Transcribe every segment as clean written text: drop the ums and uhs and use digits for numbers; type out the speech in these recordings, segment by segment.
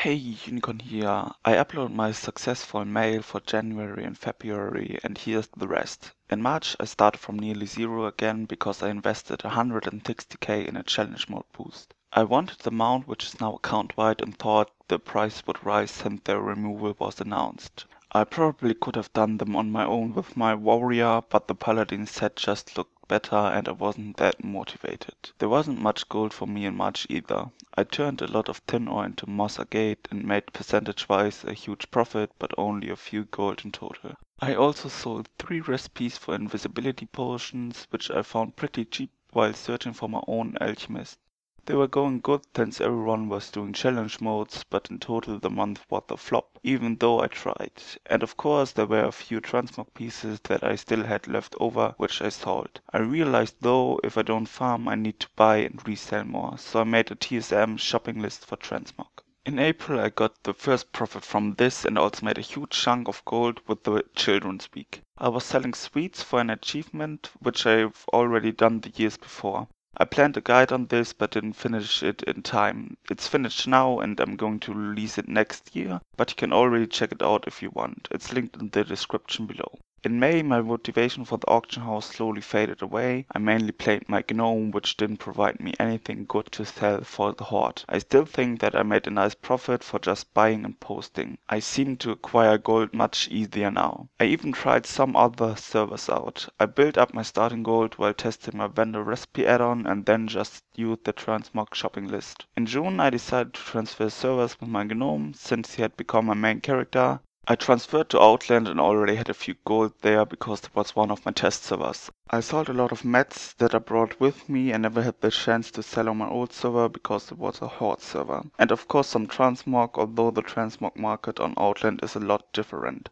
Hey, Unicorn here. I uploaded my successful mail for January and February, and here's the rest. In March, I started from nearly zero again because I invested 160k in a challenge mode boost. I wanted the mount, which is now account-wide, and thought the price would rise since their removal was announced. I probably could have done them on my own with my warrior, but the paladin set just looked better and I wasn't that motivated. There wasn't much gold for me in March either. I turned a lot of tin ore into moss agate and made percentage-wise a huge profit, but only a few gold in total. I also sold 3 recipes for invisibility potions, which I found pretty cheap while searching for my own alchemist. They were going good since everyone was doing challenge modes, but in total the month was a flop, even though I tried. And of course there were a few transmog pieces that I still had left over, which I sold. I realized though, if I don't farm I need to buy and resell more, so I made a TSM shopping list for transmog. In April I got the first profit from this and also made a huge chunk of gold with the Children's Week. I was selling sweets for an achievement, which I've already done the years before. I planned a guide on this but didn't finish it in time. It's finished now and I'm going to release it next year, but you can already check it out if you want. It's linked in the description below. In May, my motivation for the auction house slowly faded away. I mainly played my gnome, which didn't provide me anything good to sell for the horde. I still think that I made a nice profit for just buying and posting. I seem to acquire gold much easier now. I even tried some other servers out. I built up my starting gold while testing my vendor recipe add-on and then just used the transmog shopping list. In June, I decided to transfer servers with my gnome since he had become my main character. I transferred to Outland and already had a few gold there because it was one of my test servers. I sold a lot of mats that I brought with me and never had the chance to sell on my old server because it was a horde server. And of course some transmog, although the transmog market on Outland is a lot different.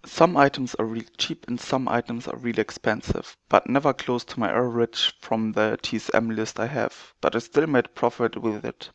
Some items are really cheap and some items are really expensive, but never close to my average from the TSM list I have, but I still made profit with it.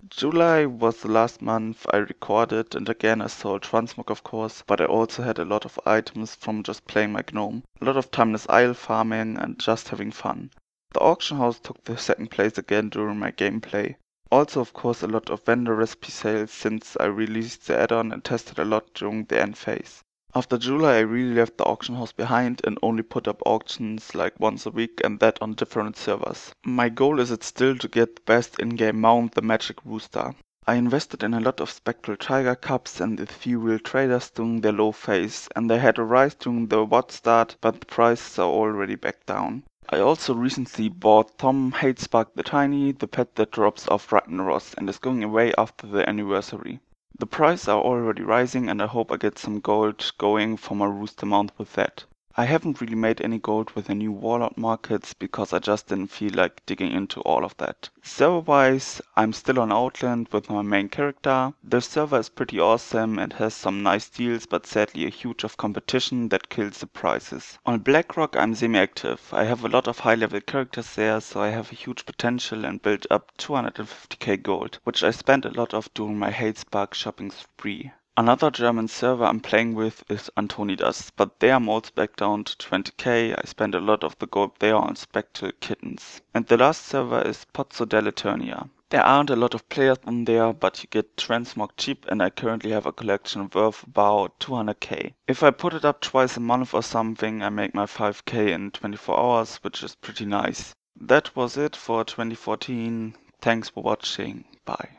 July was the last month I recorded, and again I sold transmog of course, but I also had a lot of items from just playing my gnome. A lot of timeless isle farming and just having fun. The auction house took the second place again during my gameplay. Also of course a lot of vendor recipe sales since I released the add-on and tested a lot during the end phase. After July I really left the auction house behind and only put up auctions like once a week and that on different servers. My goal is it still to get the best in-game mount, the Magic Rooster. I invested in a lot of Spectral Tiger Cups and ethereal traders during their low phase, and they had a rise during the WOT start, but the prices are already back down. I also recently bought Tom Hatespark the Tiny, the pet that drops off Ragnaros and is going away after the anniversary. The prices are already rising and I hope I get some gold going for my rooster mount with that. I haven't really made any gold with the new Warlord markets because I just didn't feel like digging into all of that. Server-wise, I'm still on Outland with my main character. The server is pretty awesome and has some nice deals, but sadly a huge of competition that kills the prices. On Blackrock I'm semi-active. I have a lot of high-level characters there, so I have a huge potential and built up 250k gold, which I spent a lot of during my Hatespark shopping spree. Another German server I'm playing with is Antonidas, but there I'm also back down to 20k. I spent a lot of the gold there on spectral kittens. And the last server is Pozzo dell'Eternia. There aren't a lot of players on there, but you get transmog cheap and I currently have a collection worth about 200k. If I put it up twice a month or something, I make my 5k in 24 hours, which is pretty nice. That was it for 2014. Thanks for watching. Bye.